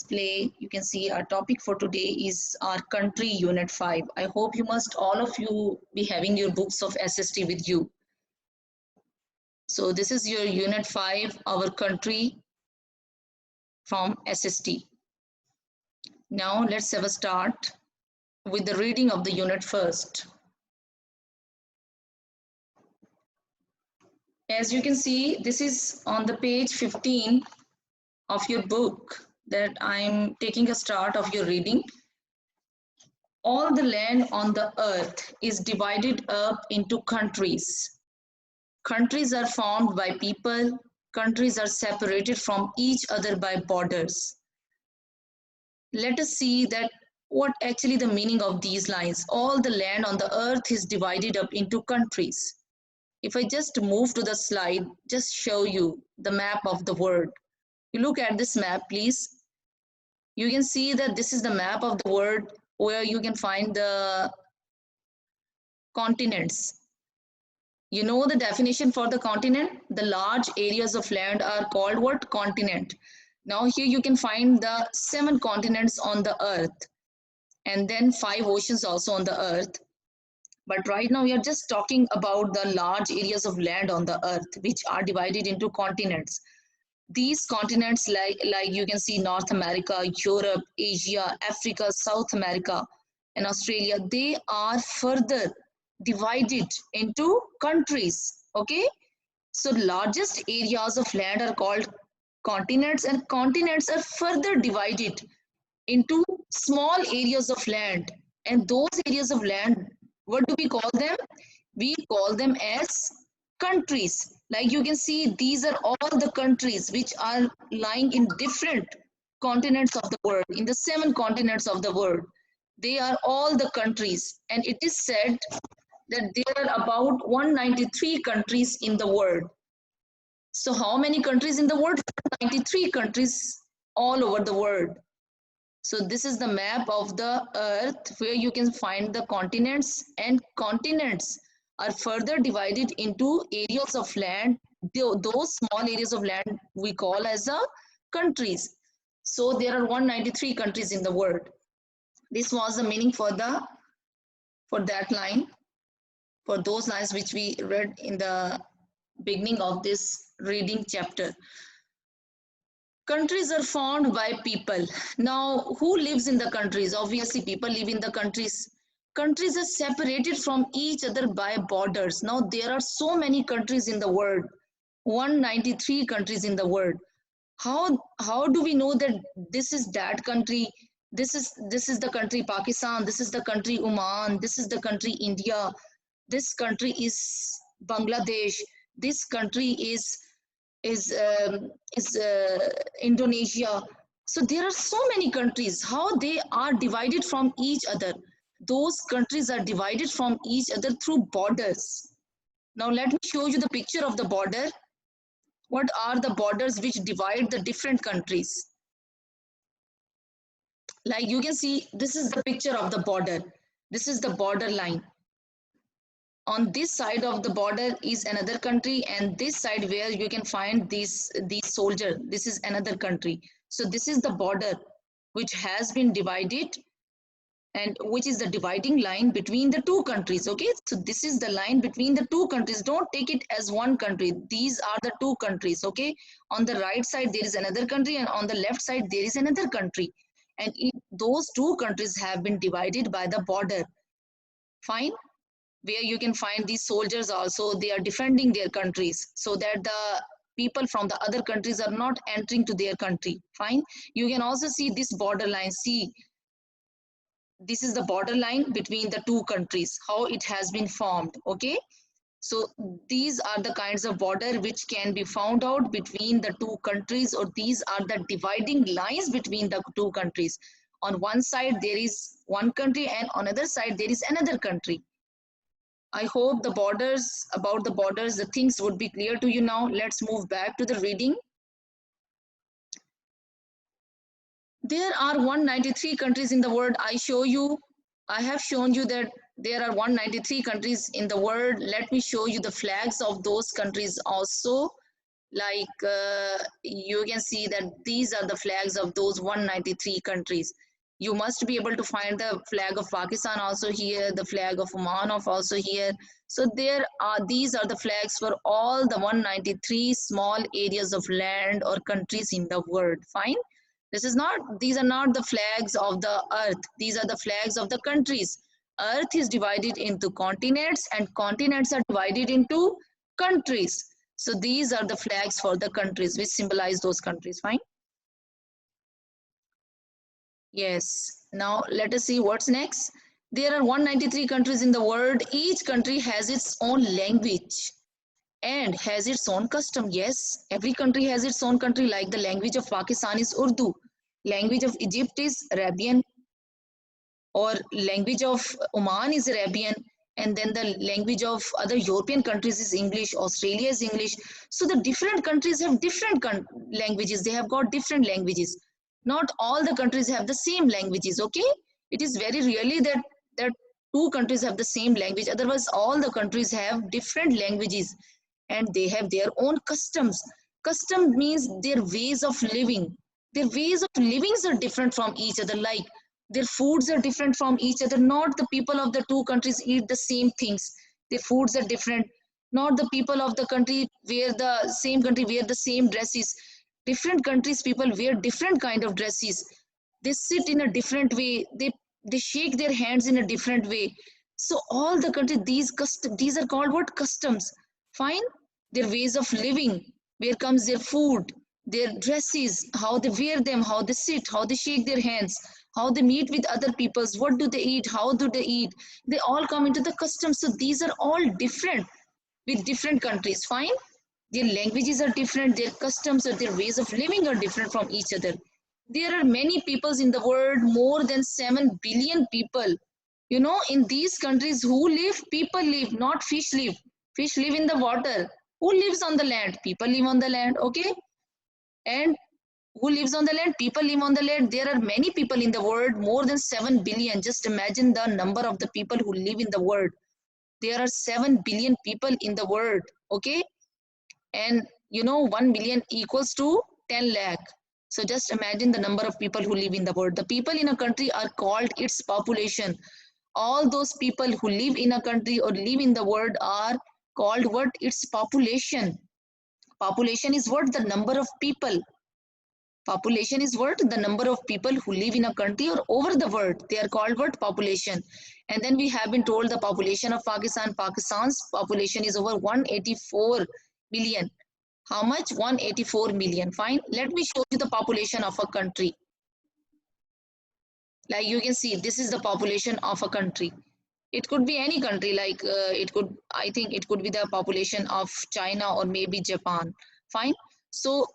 display, you can see our topic for today is our country unit 5. I hope you must all of you be having your books of SST with you. So this is your unit 5, our country from SST. Now let's have a start with the reading of the unit first. As you can see, this is on the page 15 of your book that I'm taking a start of your reading. All the land on the earth is divided up into countries. Countries are formed by people. Countries are separated from each other by borders. Let us see that what actually the meaning of these lines. All the land on the earth is divided up into countries. If I just move to the slide, just show you the map of the world. You look at this map, please. You can see that this is the map of the world where you can find the continents. You know the definition for the continent? The large areas of land are called what? Continent. Now here you can find the 7 continents on the earth and then 5 oceans also on the earth. But right now we are just talking about the large areas of land on the earth which are divided into continents. These continents like you can see North America, Europe, Asia, Africa, South America and Australia, they are further divided into countries. Okay, so largest areas of land are called continents and continents are further divided into small areas of land, and those areas of land, what do we call them? We call them as countries. Like you can see, these are all the countries which are lying in different continents of the world, in the 7 continents of the world. They are all the countries, and it is said that there are about 193 countries in the world. So how many countries in the world? 93 countries all over the world. So this is the map of the earth where you can find the continents, and continents are further divided into areas of land. Those small areas of land we call as the countries. So there are 193 countries in the world. This was the meaning for that line, for those lines which we read in the beginning of this reading chapter. Countries are formed by people. Now, who lives in the countries? Obviously, people live in the countries. Countries are separated from each other by borders. Now, there are so many countries in the world, 193 countries in the world. How do we know that this is that country? This is the country Pakistan. This is the country Oman. This is the country India. This country is Bangladesh. This country is Indonesia. So there are so many countries. How they are divided from each other? Those countries are divided from each other through borders. Now let me show you the picture of the border. What are the borders which divide the different countries? Like you can see, this is the picture of the border. This is the border line. On this side of the border is another country, and this side where you can find these soldiers, this is another country. So this is the border which has been divided, and which is the dividing line between the two countries. Okay, so this is the line between the two countries. Don't take it as one country. These are the two countries. Okay, on the right side there is another country, and on the left side there is another country, and those two countries have been divided by the border. Fine. Where you can find these soldiers also, they are defending their countries so that the people from the other countries are not entering to their country. Fine. You can also see this borderline. See, this is the borderline between the two countries, how it has been formed. Okay, so these are the kinds of border which can be found out between the two countries, or these are the dividing lines between the two countries. On one side there is one country, and on another side there is another country. I hope about the borders, the things would be clear to you now. Let's move back to the reading. There are 193 countries in the world. I have shown you that there are 193 countries in the world. Let me show you the flags of those countries also. Like you can see that these are the flags of those 193 countries. You must be able to find the flag of Pakistan also here, the flag of Oman of also here. So there are, these are the flags for all the 193 small areas of land or countries in the world. Fine. This is not, these are not the flags of the earth, these are the flags of the countries. Earth is divided into continents and continents are divided into countries. So these are the flags for the countries which symbolize those countries. Fine. Yes. Now let us see what's next. There are 193 countries in the world. Each country has its own language and has its own custom. Yes, every country has its own country. Like the language of Pakistan is Urdu. Language of Egypt is Arabian, or language of Oman is Arabian, and then the language of other European countries is English, Australia is English. So the different countries have different languages, they have got different languages. Not all the countries have the same languages, okay? It is very rarely that two countries have the same language, otherwise all the countries have different languages and they have their own customs. Custom means their ways of living. Their ways of livings are different from each other. Like their foods are different from each other. Not the people of the two countries eat the same things. Their foods are different. Not the people of the country wear the same country wear the same dresses. Different countries people wear different kind of dresses. They sit in a different way. They shake their hands in a different way. So all the country, these are called what? Customs. Fine. Their ways of living, where comes their food, their dresses, how they wear them, how they sit, how they shake their hands, how they meet with other peoples, what do they eat, how do they eat. They all come into the customs. So these are all different with different countries. Fine. Their languages are different, their customs or their ways of living are different from each other. There are many peoples in the world, more than 7 billion people. You know, in these countries, who live? People live, not fish live. Fish live in the water. Who lives on the land? People live on the land, okay? And who lives on the land? People live on the land. There are many people in the world, more than 7 billion. Just imagine the number of the people who live in the world. There are 7 billion people in the world, okay? And you know, 1 million equals to 10 lakh. So just imagine the number of people who live in the world. The people in a country are called its population. All those people who live in a country or live in the world are called what? Its population. Population is what? The number of people. Population is what? The number of people who live in a country or over the world. They are called what? Population. And then we have been told the population of Pakistan. Pakistan's population is over 184 million. How much? 184 million. Fine. Let me show you the population of a country. Like you can see, this is the population of a country. It could be any country, like it could, I think it could be the population of China or maybe Japan. Fine. So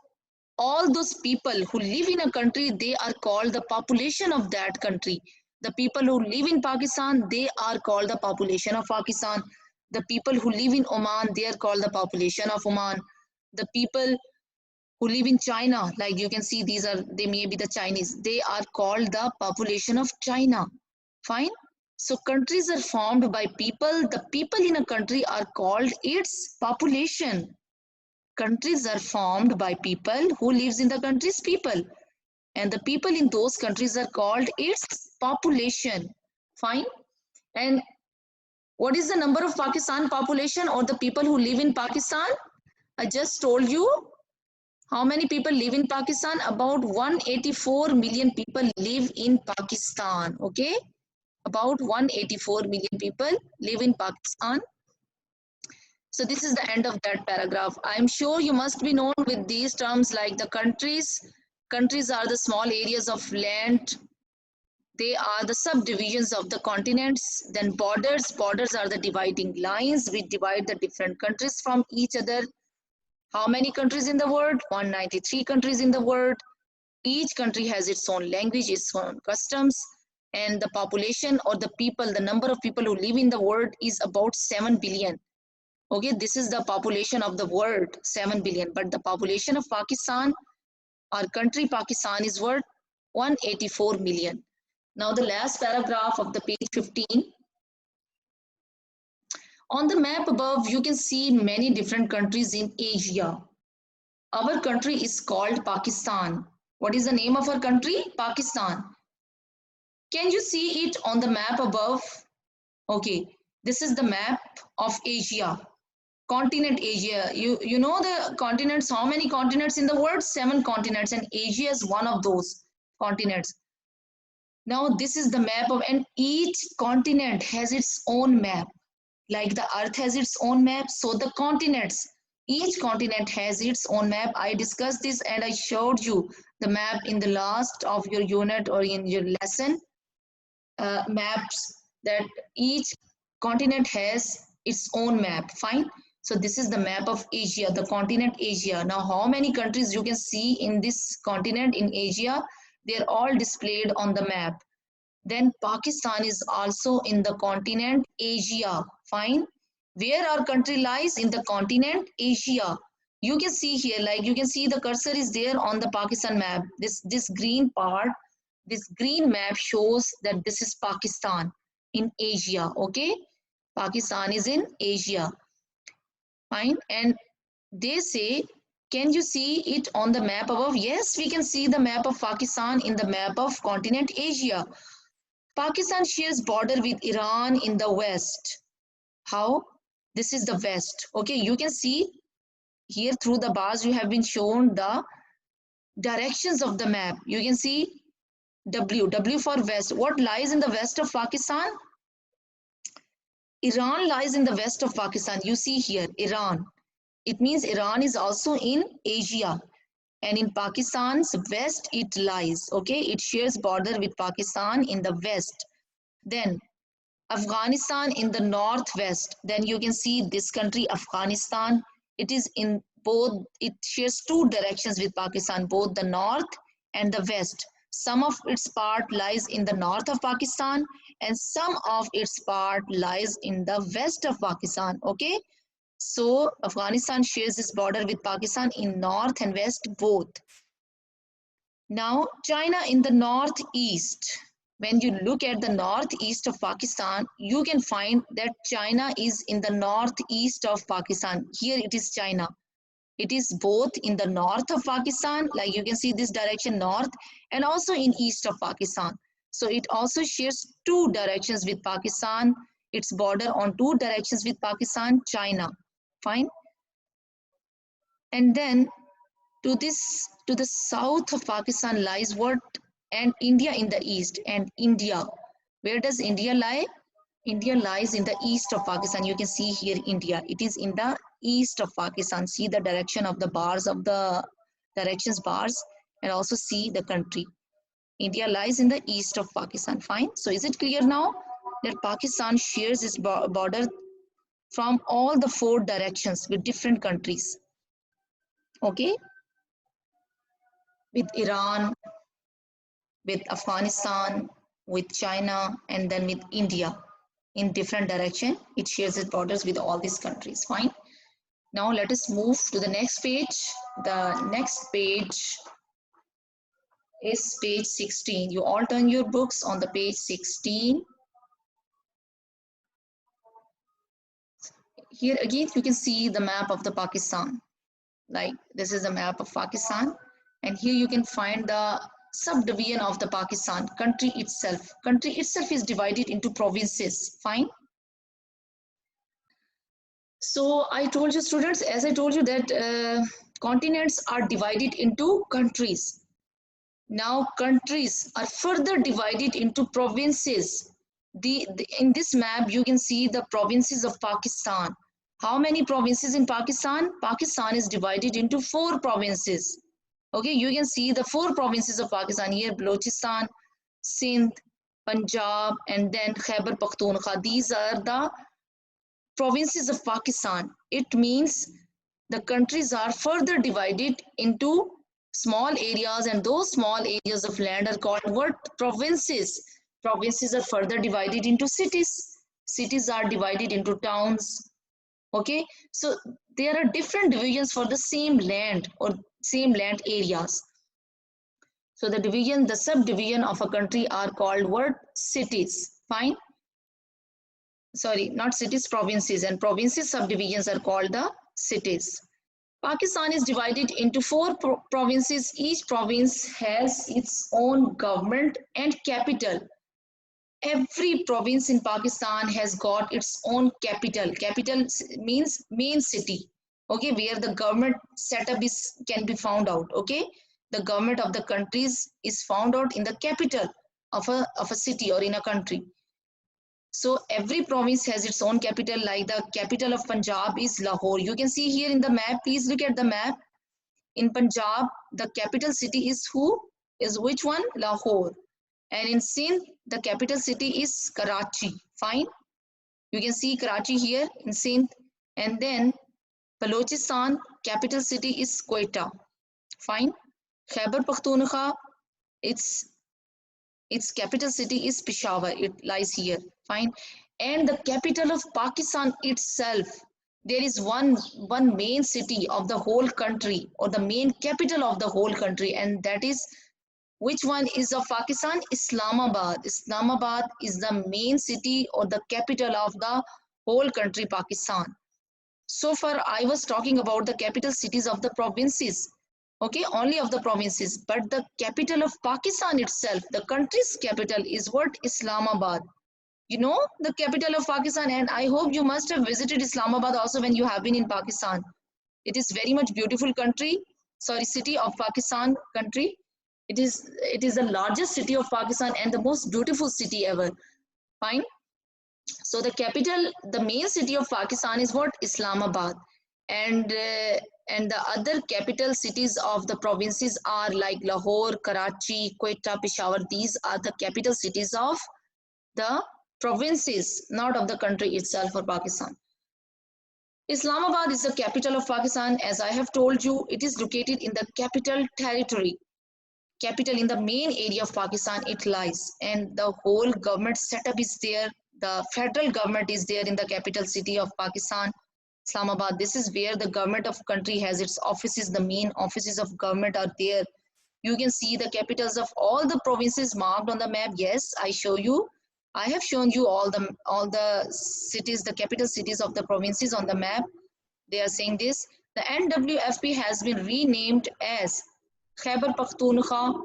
all those people who live in a country, they are called the population of that country. The people who live in Pakistan, they are called the population of Pakistan. The people who live in Oman, they are called the population of Oman. The people who live in China, like you can see, these are, they may be the Chinese, they are called the population of China. Fine. So countries are formed by people. The people in a country are called its population. Countries are formed by people. Who lives in the countries? People. And the people in those countries are called its population. Fine. And what is the number of Pakistan population or the people who live in Pakistan? I just told you. How many people live in Pakistan? About 184 million people live in Pakistan. Okay. About 184 million people live in Pakistan. So this is the end of that paragraph. I'm sure you must be known with these terms like the countries. Countries are the small areas of land. They are the subdivisions of the continents. Then borders. Borders are the dividing lines which divide the different countries from each other. How many countries in the world? 193 countries in the world. Each country has its own language, its own customs, and the population or the people, the number of people who live in the world is about 7 billion. Okay, this is the population of the world, 7 billion. But the population of Pakistan, our country Pakistan, is worth 184 million. Now the last paragraph of the page 15. On the map above, you can see many different countries in Asia. Our country is called Pakistan. What is the name of our country? Pakistan. Can you see it on the map above? Okay, this is the map of Asia. Continent Asia. You know the continents, how many continents in the world? 7 continents, and Asia is one of those continents. Now this is the map of, and each continent has its own map. Like the earth has its own map, so the continents, each continent has its own map. I discussed this and I showed you the map in the last of your unit or in your lesson. Maps that each continent has its own map. Fine. So this is the map of Asia, the continent Asia. Now how many countries you can see in this continent in Asia? They're all displayed on the map. Then Pakistan is also in the continent Asia. Fine. Where our country lies? In the continent Asia. You can see here, like you can see the cursor is there on the Pakistan map. This green part, this green map shows that this is Pakistan in Asia. Okay. Pakistan is in Asia. Fine. And they say, can you see it on the map above? Yes, we can see the map of Pakistan in the map of continent Asia. Pakistan shares border with Iran in the west. How? This is the west. Okay, you can see here through the bars you have been shown the directions of the map. You can see W for west. What lies in the west of Pakistan? Iran lies in the west of Pakistan. You see here, Iran. It means Iran is also in Asia. And in Pakistan's west it lies. Okay, it shares border with Pakistan in the west. Then Afghanistan in the northwest. Then you can see this country, Afghanistan. It is in both, it shares two directions with Pakistan, both the north and the west. Some of its part lies in the north of Pakistan and some of its part lies in the west of Pakistan. Okay. So Afghanistan shares its border with Pakistan in north and west both. Now China in the northeast. When you look at the northeast of Pakistan, you can find that China is in the northeast of Pakistan. Here it is China. It is both in the north of Pakistan, like you can see this direction north, and also in east of Pakistan. So it also shares two directions with Pakistan. Its border on two directions with Pakistan, China. Fine. And then to the south of Pakistan lies what? And India in the east. And India, where does India lie? India lies in the east of Pakistan. You can see here India. It is in the east of Pakistan. See the direction of the bars of the directions bars, and also see the country. India lies in the east of Pakistan. Fine. So is it clear now that Pakistan shares its border from all the four directions with different countries? Okay. With Iran, with Afghanistan, with China, and then with India in different direction. It shares its borders with all these countries. Fine. Now let us move to the next page. The next page is page 16. You all turn your books on the page 16. Here again, you can see the map of the Pakistan. Like this is the map of Pakistan. And here you can find the subdivision of the Pakistan, country itself. Country itself is divided into provinces. Fine. So I told you students, as I told you that continents are divided into countries. Now countries are further divided into provinces. In this map, you can see the provinces of Pakistan. How many provinces in Pakistan? Pakistan is divided into 4 provinces. Okay, you can see the 4 provinces of Pakistan here: Balochistan, Sindh, Punjab, and then Khyber Pakhtunkhwa. These are the provinces of Pakistan. It means the countries are further divided into small areas, and those small areas of land are called what? Provinces. Provinces are further divided into cities. Cities are divided into towns. Okay, so there are different divisions for the same land or same land areas. So the division, the subdivision of a country are called what? Cities. Fine. Sorry, not cities, provinces, and provinces subdivisions are called the cities. Pakistan is divided into four provinces. Each province has its own government and capital. Every province in Pakistan has got its own capital. Capital means main city. Okay, where the government setup is can be found out. Okay, the government of the countries is found out in the capital of a city or in a country. So every province has its own capital. Like the capital of Punjab is Lahore. You can see here in the map. Please look at the map. In Punjab, the capital city is who? Is which one? Lahore. And in Sindh, the capital city is Karachi. Fine. You can see Karachi here in Sindh. And then Balochistan, capital city is Quetta. Fine. Khyber Pakhtunkhwa, its its capital city is Peshawar. It lies here. Fine. And the capital of Pakistan itself, there is one main city of the whole country, or the main capital of the whole country, and that is, which one is of Pakistan? Islamabad. Islamabad is the main city or the capital of the whole country, Pakistan. So far, I was talking about the capital cities of the provinces. Okay, only of the provinces. But the capital of Pakistan itself, the country's capital is what? Islamabad. You know the capital of Pakistan, and I hope you must have visited Islamabad also when you have been in Pakistan. It is very much beautiful country. Sorry, city of Pakistan country. It is the largest city of Pakistan and the most beautiful city ever. Fine. So the capital, the main city of Pakistan is what? Islamabad, and and the other capital cities of the provinces are like Lahore, Karachi, Quetta, Peshawar. These are the capital cities of the provinces, not of the country itself or Pakistan. Islamabad is the capital of Pakistan. As I have told you, it is located in the capital territory, capital in the main area of Pakistan it lies, and the whole government setup is there. The federal government is there in the capital city of Pakistan, Islamabad. This is where the government of country has its offices. The main offices of government are there. You can see the capitals of all the provinces marked on the map. Yes, I show you. I have shown you all the cities, the capital cities of the provinces on the map. They are saying this. The NWFP has been renamed as Khyber Pakhtunkhwa.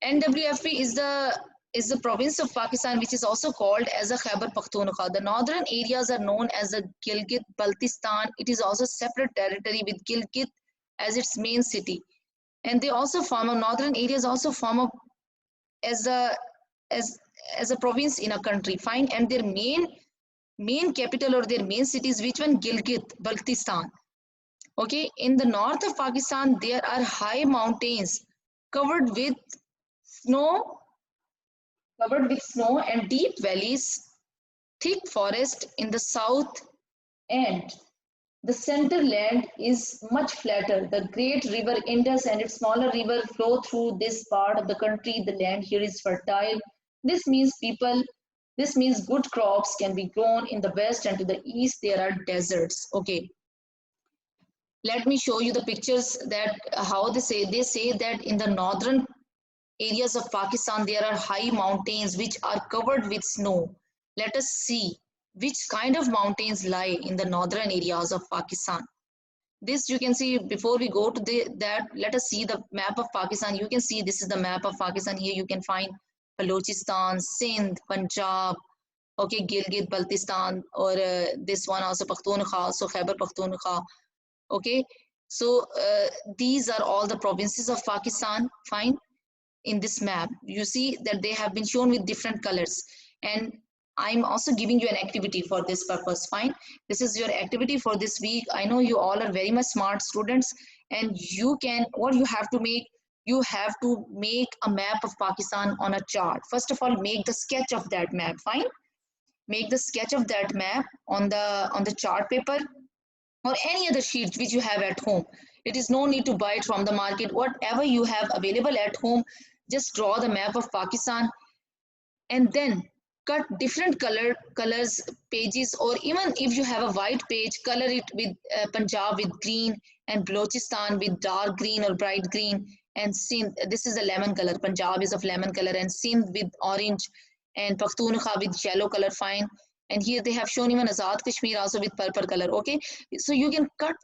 NWFP is the province of Pakistan which is also called as a Khyber Pakhtunkhwa. The northern areas are known as the Gilgit-Baltistan. It is also separate territory with Gilgit as its main city. And they also form a northern areas also form a as a as as a province in a country. Fine. And their main capital or their main city is which one? Gilgit Baltistan. Okay, in the north of Pakistan there are high mountains covered with snow and deep valleys, thick forest in the south, and the center land is much flatter. The great river Indus and its smaller river flow through this part of the country. The land here is fertile. This means this means good crops can be grown. In the west and to the east there are deserts. Okay, let me show you the pictures that how they say that in the northern areas of Pakistan there are high mountains which are covered with snow. Let us see which kind of mountains lie in the northern areas of Pakistan. This you can see. Before we go to that, let us see the map of Pakistan. You can see this is the map of Pakistan. Here you can find Balochistan, Sindh, Punjab, okay, Gilgit, Baltistan, or this one also Pakhtunkhwa, also Khyber Pakhtunkhwa. Okay, so these are all the provinces of Pakistan. Fine. In this map you see that they have been shown with different colors, and I'm also giving you an activity for this purpose. Fine, this is your activity for this week. I know you all are very much smart students, and you can, what you have to make, you have to make a map of Pakistan on a chart. First of all, make the sketch of that map. Fine, make the sketch of that map on the chart paper or any other sheet which you have at home. It is no need to buy it from the market. Whatever you have available at home, just draw the map of Pakistan, and then cut different colors pages, or even if you have a white page, color it with Punjab with green, and Balochistan with dark green or bright green, and Sindh, this is a lemon color, Punjab is of lemon color, and Sindh with orange, and Pakhtunkhwa with yellow color. Fine, And here they have shown even Azad Kashmir also with purple color. Okay, so you can cut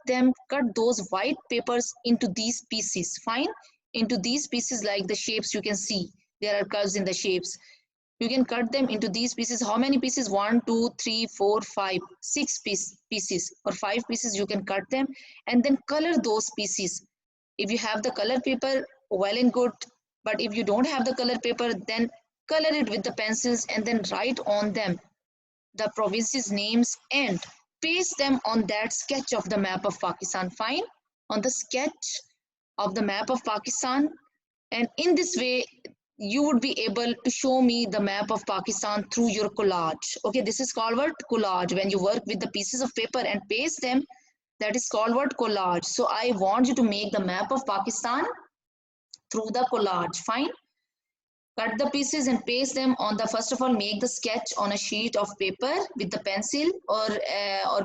those white papers into these pieces. Fine, into these pieces, like the shapes you can see. There are curves in the shapes. You can cut them into these pieces. How many pieces? 1, 2, 3, 4, 5, 6 pieces or 5 pieces. You can cut them and then color those pieces. If you have the color paper, well and good. But if you don't have the color paper, then color it with the pencils and then write on them the provinces' names and paste them on that sketch of the map of Pakistan. Fine, on the sketch of the map of Pakistan, and in this way you would be able to show me the map of Pakistan through your collage. Okay, this is called what? Collage. When you work with the pieces of paper and paste them, that is called what? Collage. So I want you to make the map of Pakistan through the collage. Fine, cut the pieces and paste them on the, first of all, make the sketch on a sheet of paper with the pencil or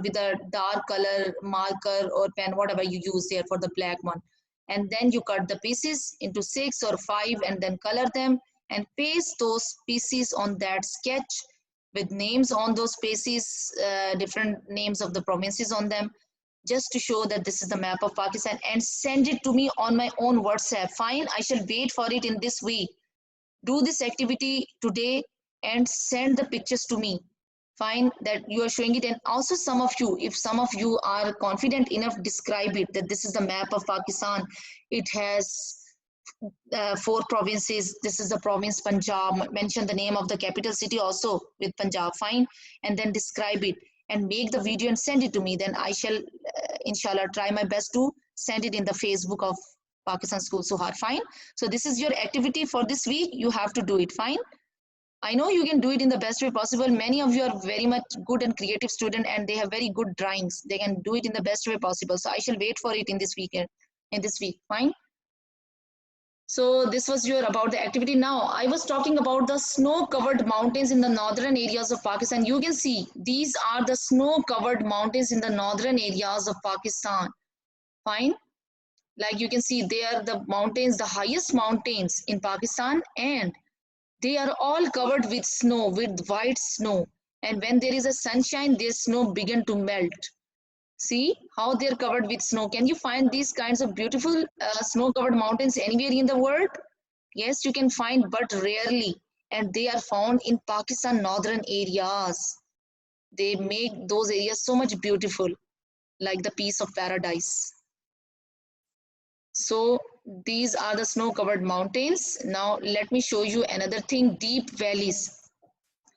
with a dark color marker or pen, whatever you use there for the black one. And then you cut the pieces into 6 or 5 and then color them and paste those pieces on that sketch with names on those pieces, different names of the provinces on them, just to show that this is the map of Pakistan, and send it to me on my own WhatsApp. Fine, I shall wait for it in this week. Do this activity today and send the pictures to me. Fine, that you are showing it. And also some of you, if some of you are confident enough, describe it that this is the map of Pakistan. It has 4 provinces. This is the province Punjab. Mention the name of the capital city also with Punjab. Fine, and then describe it and make the video and send it to me. Then I shall inshallah try my best to send it in the Facebook of Pakistan School Suhar. Fine. So this is your activity for this week. You have to do it. Fine. I know you can do it in the best way possible. Many of you are very much good and creative student and they have very good drawings. They can do it in the best way possible. So I shall wait for it in this weekend, in this week. Fine. So this was your about the activity. Now I was talking about the snow-covered mountains in the northern areas of Pakistan. You can see these are the snow-covered mountains in the northern areas of Pakistan. Fine. Like you can see, they are the mountains, the highest mountains in Pakistan, and they are all covered with snow, with white snow. And when there is a sunshine, their snow begin to melt. See how they're covered with snow. Can you find these kinds of beautiful snow-covered mountains anywhere in the world? Yes, you can find, but rarely. And they are found in Pakistan northern areas. They make those areas so much beautiful, like the piece of paradise. So these are the snow-covered mountains. Now let me show you another thing, deep valleys.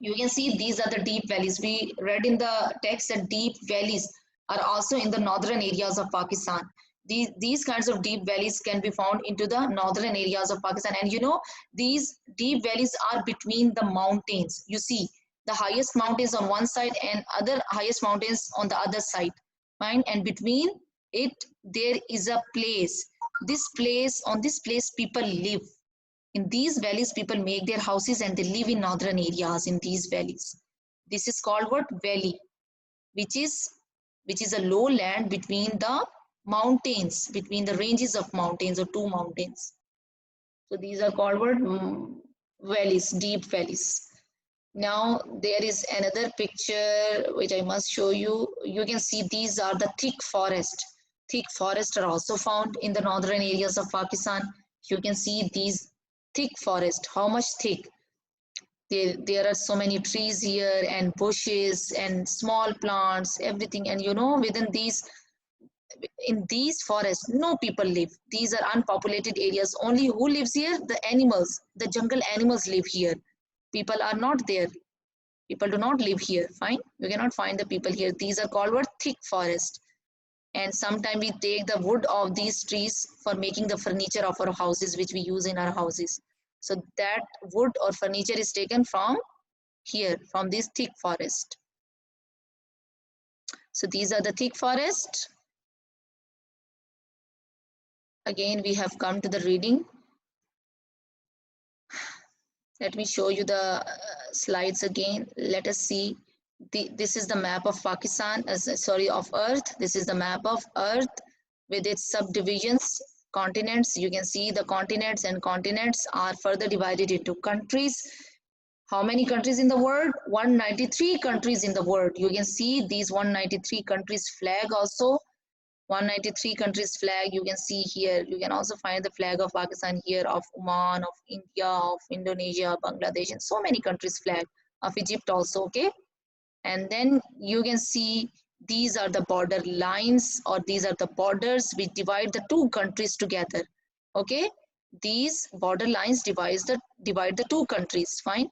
You can see these are the deep valleys. We read in the text that deep valleys are also in the northern areas of Pakistan. These kinds of deep valleys can be found into the northern areas of Pakistan. And you know, these deep valleys are between the mountains. You see, the highest mountains on one side and other highest mountains on the other side. Fine, and between it, there is a place. This place, on this place, people live. In these valleys, people make their houses and they live in northern areas in these valleys. This is called what? Valley, which is a low land between the mountains, between the ranges of mountains or two mountains. So these are called what? Valleys, deep valleys. Now there is another picture which I must show you. You can see these are the thick forest. Thick forests are also found in the northern areas of Pakistan. You can see these thick forest. How much thick? There are so many trees here and bushes and small plants, everything. And you know, in these forests, no people live. These are unpopulated areas. Only who lives here? The animals, the jungle animals live here. People are not there. People do not live here. Fine. You cannot find the people here. These are called what? Thick forest. And sometimes we take the wood of these trees for making the furniture of our houses, which we use in our houses. So that wood or furniture is taken from here, from this thick forest. So these are the thick forest. Again, we have come to the reading. Let me show you the slides again. Let us see. This is the map of Pakistan, of Earth. This is the map of Earth with its subdivisions, continents. You can see the continents, and continents are further divided into countries. How many countries in the world? 193 countries in the world. You can see these 193 countries flag also. 193 countries flag you can see here. You can also find the flag of Pakistan here, of Oman, of India, of Indonesia, Bangladesh, and so many countries flag, of Egypt also, okay? And then you can see these are the border lines, or these are the borders which divide the two countries together, okay? These border lines divide the two countries, fine?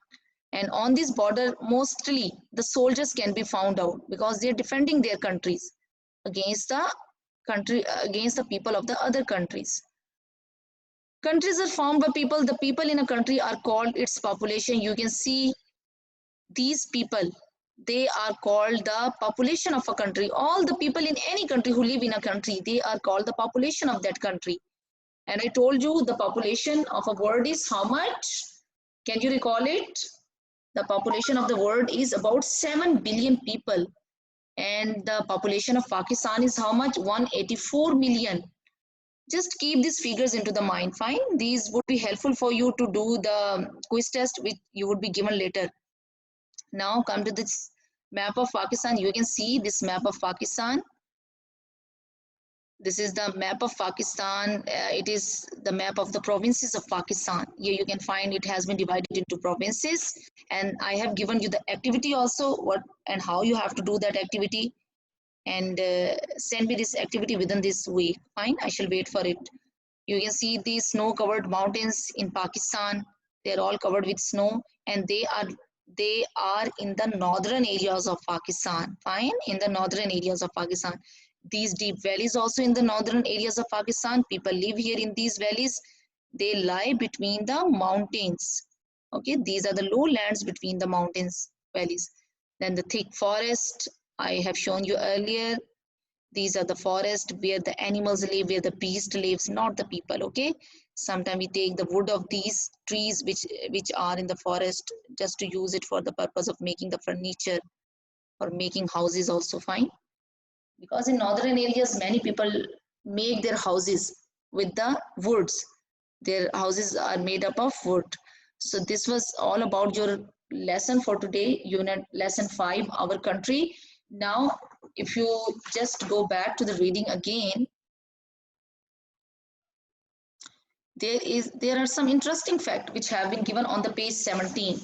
And on this border, mostly the soldiers can be found out because they are defending their countries against the people of the other countries. Countries are formed by people. The people in a country are called its population. You can see these people, they are called the population of a country. All the people in any country who live in a country, they are called the population of that country. And I told you the population of a world is how much? Can you recall it? The population of the world is about 7 billion people. And the population of Pakistan is how much? 184 million. Just keep these figures into the mind, fine? These would be helpful for you to do the quiz test which you would be given later. Now come to this map of Pakistan. You can see this map of Pakistan. This is the map of Pakistan. It is the map of the provinces of Pakistan. Here you can find it has been divided into provinces, and I have given you the activity also, what and how you have to do that activity, and send me this activity within this week. Fine, I shall wait for it. You can see these snow-covered mountains in Pakistan. They're all covered with snow, and they are in the northern areas of Pakistan. Fine, in the northern areas of Pakistan. These deep valleys also in the northern areas of Pakistan. People live here in these valleys. They lie between the mountains. Okay, these are the lowlands between the mountains, valleys. Then the thick forest I have shown you earlier. These are the forest where the animals live, where the beast lives, not the people, okay? Sometimes we take the wood of these trees which are in the forest just to use it for the purpose of making the furniture or making houses also, fine? Because in northern areas, many people make their houses with the woods. Their houses are made up of wood. So this was all about your lesson for today, unit lesson 5, our country. Now, if you just go back to the reading again, there are some interesting facts which have been given on the page 17.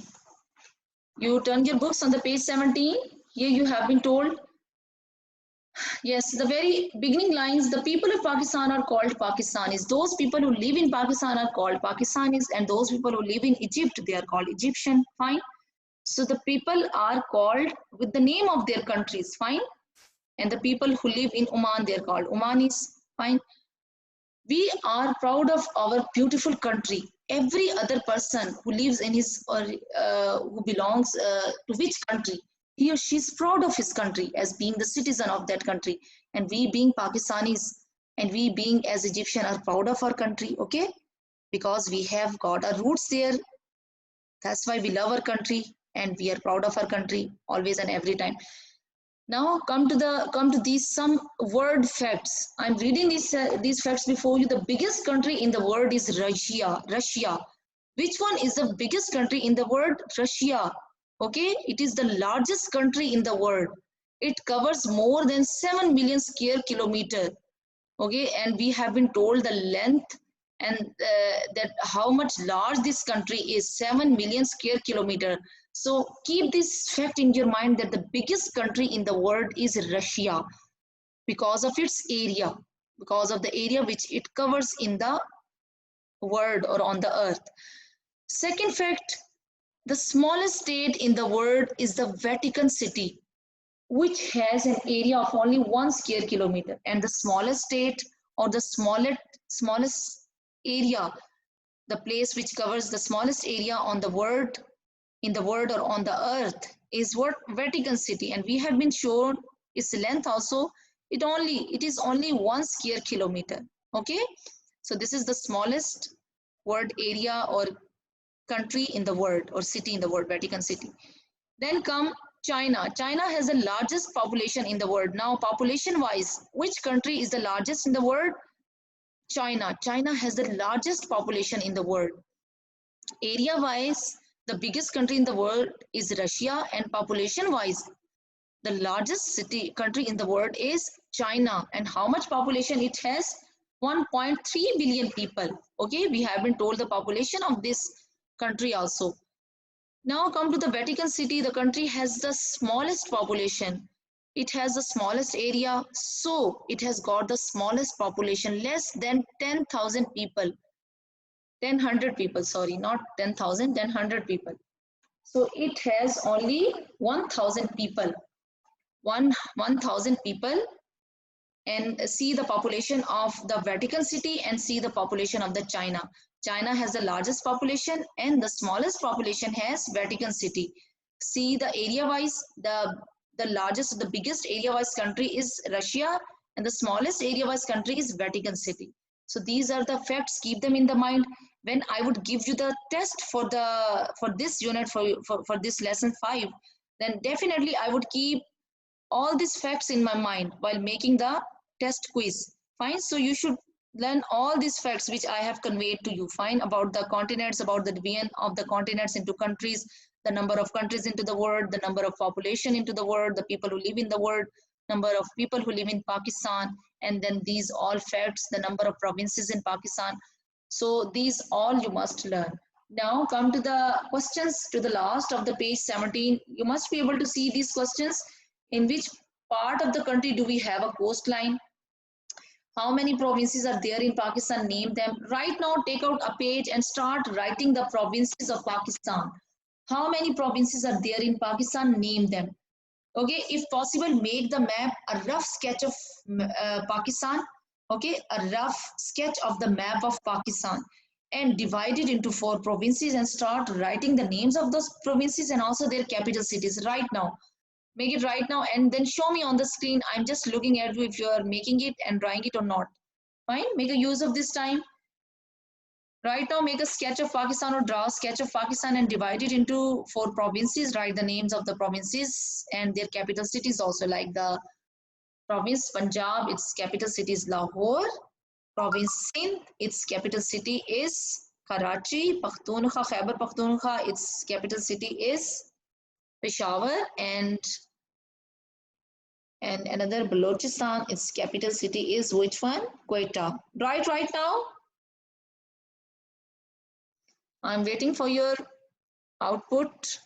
You turn your books on the page 17. Here you have been told, yes, the very beginning lines, the people of Pakistan are called Pakistanis. Those people who live in Pakistan are called Pakistanis, and those people who live in Egypt, they are called Egyptian. Fine. So the people are called with the name of their countries. Fine. And the people who live in Oman, they are called Omanis. Fine. We are proud of our beautiful country. Every other person who lives in his or who belongs to which country, he or she is proud of his country as being the citizen of that country. And we being Pakistanis and we being as Egyptian are proud of our country, okay? Because we have got our roots there. That's why we love our country and we are proud of our country always and every time. Now come to these some word facts. I'm reading these facts before you. The biggest country in the world is Russia. Russia. Which one is the biggest country in the world? Russia. Okay, it is the largest country in the world. It covers more than 7 million square kilometer. Okay, and we have been told the length and that how much large this country is, 7 million square kilometer. So keep this fact in your mind that the biggest country in the world is Russia because of its area, because of the area which it covers in the world or on the earth. Second fact, the smallest state in the world is the Vatican City, which has an area of only 1 square kilometer. And the smallest state or the smallest area, the place which covers the smallest area on the world, in the world or on the earth, is what? Vatican City. And we have been shown its length also. It is only 1 square kilometer. Okay, so this is the smallest world area or country in the world or city in the world, Vatican City. Then come China. China has the largest population in the world. Now, population wise, which country is the largest in the world? China. China has the largest population in the world. Area wise, The biggest country in the world is Russia, and population wise, the largest country in the world is China. And how much population it has? 1.3 billion people. Okay, we have been told the population of this country also. Now come to the Vatican City. The country has the smallest population. It has the smallest area, so it has got the smallest population, less than 10,000 people. 10,100 people, sorry, not 10,000, 10,100 people. So it has only 1,000 people, 1,000 people, and see the population of the Vatican City and see the population of the China. China has the largest population and the smallest population has Vatican City. See the area wise, the largest, the biggest area wise country is Russia, and the smallest area wise country is Vatican City. So these are the facts, keep them in the mind. When I would give you the test for this unit, for this lesson 5, then definitely I would keep all these facts in my mind while making the test quiz. Fine. So you should learn all these facts which I have conveyed to you. Fine. About the continents, about the division of the continents into countries, the number of countries into the world, the number of population into the world, the people who live in the world, number of people who live in Pakistan, and then these all facts, the number of provinces in Pakistan. So these all you must learn. Now come to the questions to the last of the page 17. You must be able to see these questions. In which part of the country do we have a coastline? How many provinces are there in Pakistan? Name them. Right now, take out a page and start writing the provinces of Pakistan. How many provinces are there in Pakistan? Name them. Okay, if possible, make the map a rough sketch of Pakistan. Okay, a rough sketch of the map of Pakistan and divide it into 4 provinces and start writing the names of those provinces and also their capital cities right now. Make it right now and then show me on the screen. I'm just looking at you if you are making it and drawing it or not. Fine, make a use of this time. Right now, make a sketch of Pakistan or draw a sketch of Pakistan and divide it into 4 provinces. Write the names of the provinces and their capital cities also, like the province Punjab, its capital city is Lahore. Province Sindh, its capital city is Karachi. Pakhtunkhwa, Khyber Pakhtunkhwa, its capital city is Peshawar. And another Balochistan, its capital city is which one? Quetta. Right now. I'm waiting for your output.